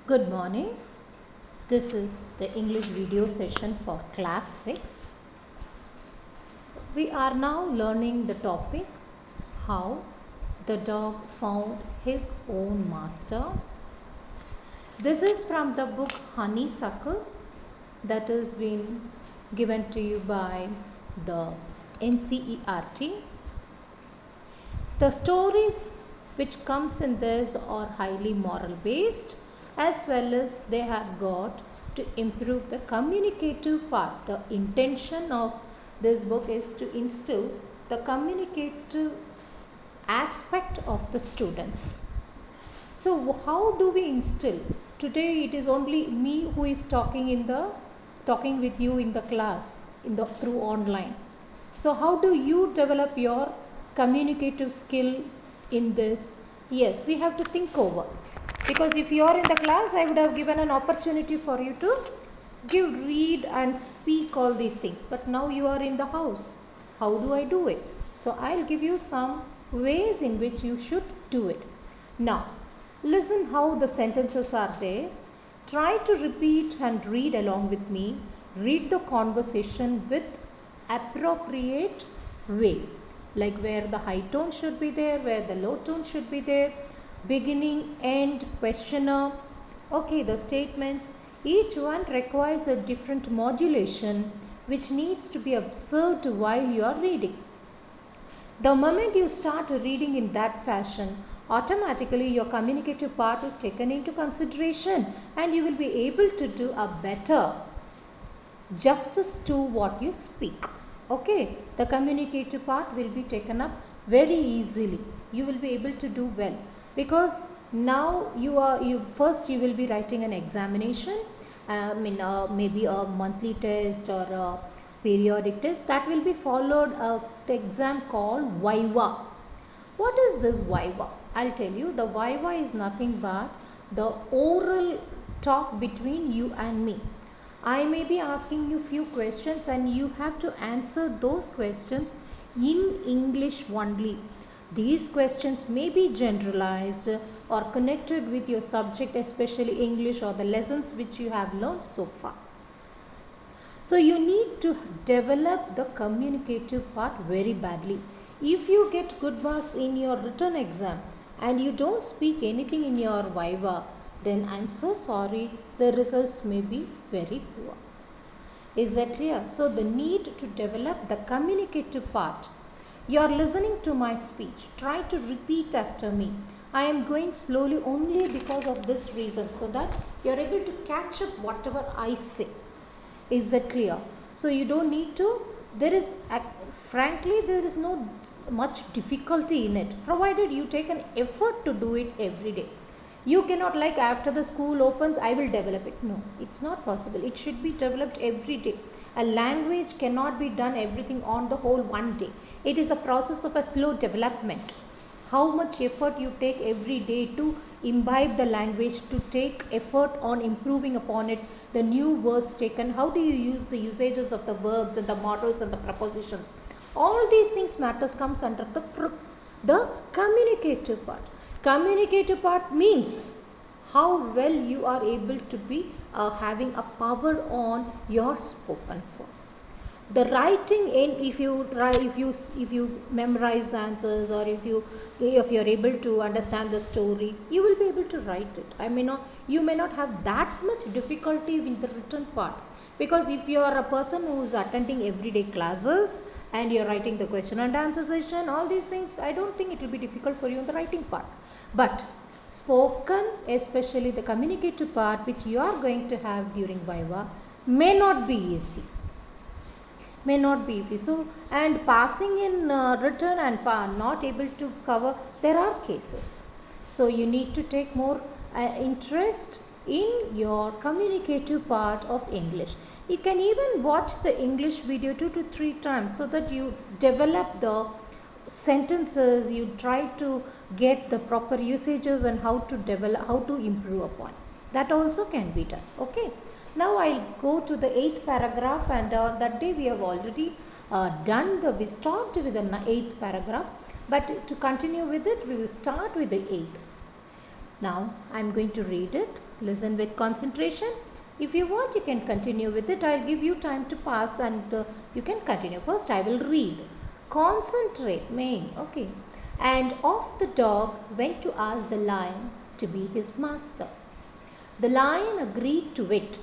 Good morning. This is the English video session for class 6. We are now learning the topic how the dog found his own master. This is from the book Honeysuckle that has been given to you by the NCERT. The stories which comes in this are highly moral based, as well as they have got to improve the communicative part. The intention of this book is to instill the communicative aspect of the students. So how do we instill? Today it is only me who is talking with you in the class through online. So how do you develop your communicative skill in this? Yes, we have to think over. Because if you are in the class, I would have given an opportunity for you to read and speak all these things. But now you are in the house. How do I do it? So I'll give you some ways in which you should do it. Now, listen how the sentences are there. Try to repeat and read along with me. Read the conversation with appropriate way. Like where the high tone should be there, where the low tone should be there. Beginning, end, questioner. Okay, the statements. Each one requires a different modulation which needs to be observed while you are reading. The moment you start reading in that fashion, automatically your communicative part is taken into consideration and you will be able to do a better justice to what you speak. Okay, the communicative part will be taken up very easily. You will be able to do well. Because now you will be writing an examination, maybe a monthly test or a periodic test that will be followed an exam called Viva. What is this Viva? I'll tell you. The Viva is nothing but the oral talk between you and me. I may be asking you few questions and you have to answer those questions in English only. These questions may be generalized or connected with your subject, especially English or the lessons which you have learned so far. So you need to develop the communicative part very badly. If you get good marks in your written exam and you don't speak anything in your Viva, then I'm so sorry, the results may be very poor. Is that clear? So the need to develop the communicative part. You are listening to my speech. Try to repeat after me. I am going slowly only because of this reason, so that you are able to catch up whatever I say. Is that clear? So you don't need to, frankly, there is no much difficulty in it, provided you take an effort to do it every day. You cannot, like after the school opens, I will develop it. No, it's not possible. It should be developed every day. A language cannot be done everything on the whole one day. It is a process of a slow development. How much effort you take every day to imbibe the language, to take effort on improving upon it, the new words taken, how do you use the usages of the verbs and the models and the prepositions. All these things comes under the communicative part. Communicative part means how well you are able to be having a power on your spoken form. The writing end, if you memorize the answers, or if you are able to understand the story, you will be able to write it. You may not have that much difficulty with the written part. Because if you are a person who is attending everyday classes and you are writing the question and answer session, all these things, I don't think it will be difficult for you in the writing part. But spoken, especially the communicative part which you are going to have during Viva, may not be easy. So, and passing in written and not able to cover, there are cases. So you need to take more interest in your communicative part of English. You can even watch the English video 2 to 3 times so that you develop the sentences, you try to get the proper usages and how to improve upon. That also can be done. Okay. Now I'll go to the 8th paragraph, and that day we have already we stopped with the 8th paragraph, but to continue with it, we will start with the 8th. Now I am going to read it. Listen with concentration. If you want, you can continue with it. I'll give you time to pass and you can continue. First, I will read. Concentrate, main. Okay. And off the dog went to ask the lion to be his master. The lion agreed to it,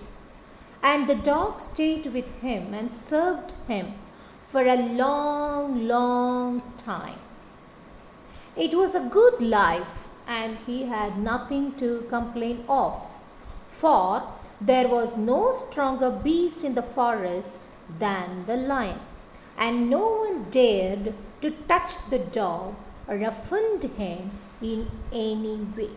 and the dog stayed with him and served him for a long, long time. It was a good life, and he had nothing to complain of, for there was no stronger beast in the forest than the lion, and no one dared to touch the dog or offend him in any way.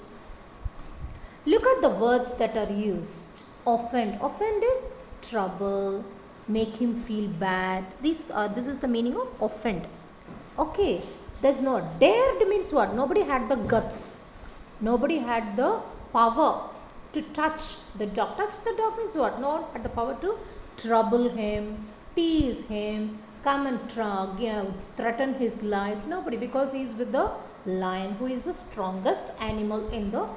Look at the words that are used. Offend. Offend is trouble, make him feel bad. This is the meaning of offend. Okay. There's no dared means what? Nobody had the guts. Nobody had the power to touch the dog. Touch the dog means what? No one had the power to trouble him, tease him, come and threaten his life. Nobody, because he is with the lion, who is the strongest animal in the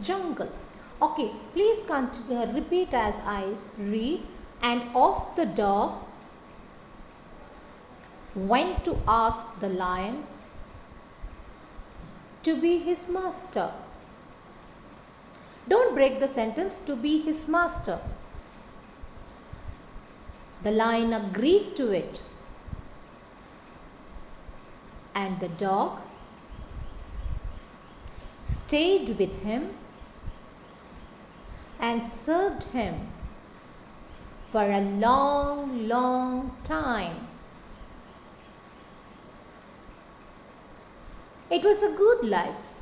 jungle. Okay, please continue, repeat as I read. And off the dog went to ask the lion to be his master. Don't break the sentence, to be his master. The lion agreed to it, and the dog stayed with him and served him for a long, long time. It was a good life,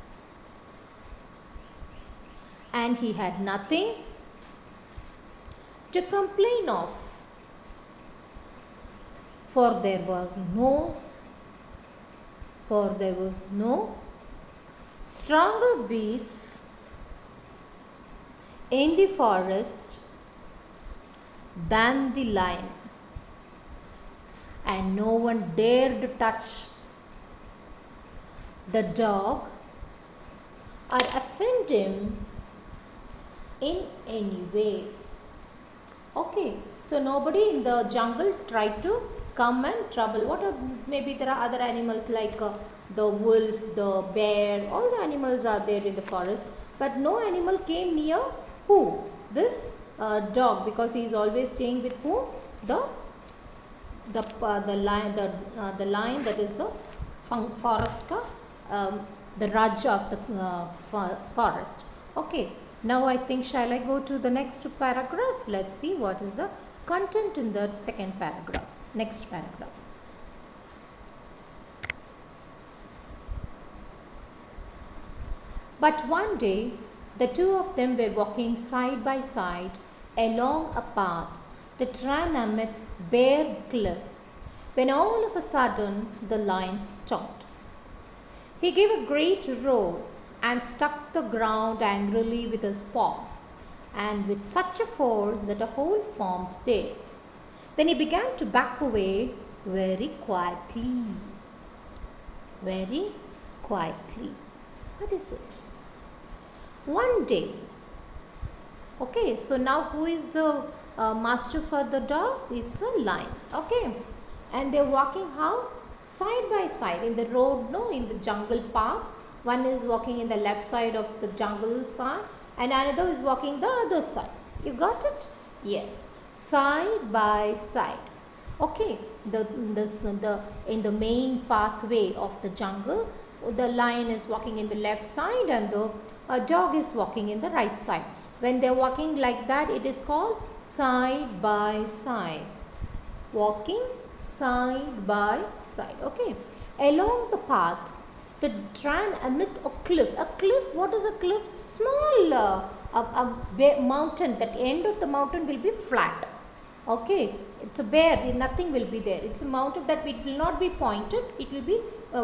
and he had nothing to complain of, for there was no stronger beasts in the forest than the lion, and no one dared to touch the dog or offend him in any way. Okay, so nobody in the jungle tried to come and trouble. Maybe there are other animals like the wolf, the bear, all the animals are there in the forest, but no animal came near who? This dog, because he is always staying with who? The lion, the lion, that is the forest the Raja of the forest. Okay, now I think, shall I go to the next paragraph? Let's see what is the content in the second paragraph. Next paragraph. But one day, the two of them were walking side by side along a path that ran amid bare cliff, when all of a sudden the lion stopped. He gave a great roar and struck the ground angrily with his paw, and with such a force that a hole formed there. Then he began to back away very quietly. Very quietly. What is it? One day. Okay, so now who is the master for the dog? It's the lion. Okay, and they're walking how? Side by side in the road, no, in the jungle path. One is walking in the left side of the jungle side, and another is walking the other side. You got it? Yes, side by side. Okay, in the main pathway of the jungle, the lion is walking in the left side and the dog is walking in the right side. When they are walking like that, it is called side by side. Walking side by side. Okay, along the path that ran amid a cliff. A cliff, what is a cliff? Small a mountain. That end of the mountain will be flat. Okay, it's a bare, nothing will be there. It's a mountain that it will not be pointed, it will be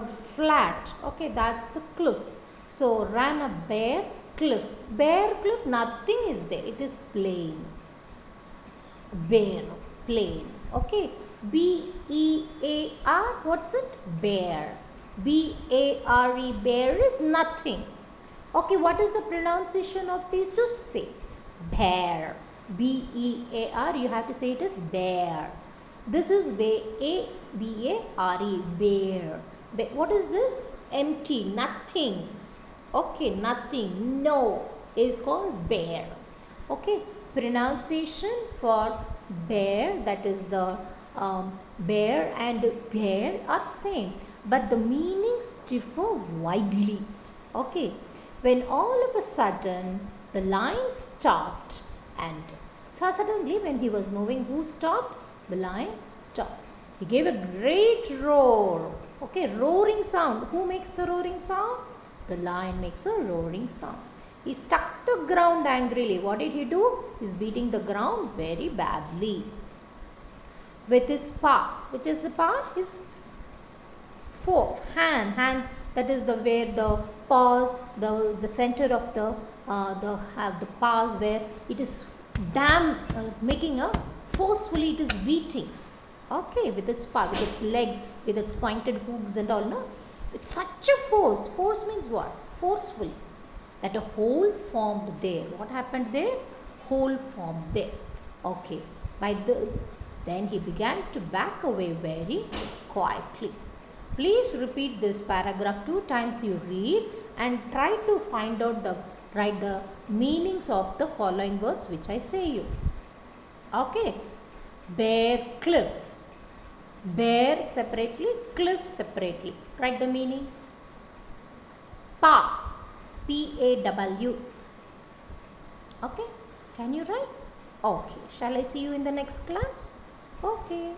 flat. Okay, that's the cliff. So ran a bare cliff. Bare cliff, nothing is there, it is plain. Bare, plain. Okay, B-E-A-R, what's it? Bare. B-A-R-E, bare is nothing. Okay, what is the pronunciation of these two? Say bear. B-E-A-R. You have to say it as bear. This is A-B-A-R-E. Bear. What is this? Empty. Nothing. Okay, nothing. No is called bear. Okay, pronunciation for bear, that is the bear and bear are same, but the meanings differ widely. Okay, when all of a sudden the lion stopped, and suddenly when he was moving, who stopped? The lion stopped. He gave a great roar. Okay, roaring sound. Who makes the roaring sound? The lion makes a roaring sound. He struck the ground angrily. What did he do? He's beating the ground very badly with his paw. Which is the paw? His hand. That is the where the paws, the center of the paws, where it is making a forcefully. It is beating. Okay, with its paw, with its leg, with its pointed hooks and all. No, with such a force. Force means what? Forcefully. That a hole formed there. What happened there? Hole formed there. Okay. Then he began to back away very quietly. Please repeat this paragraph 2 times you read and try to find out write the meanings of the following words which I say you. Okay. Bear, cliff. Bear separately, cliff separately. Write the meaning. Paw. P-A-W. Okay, can you write? Okay, shall I see you in the next class? Okay.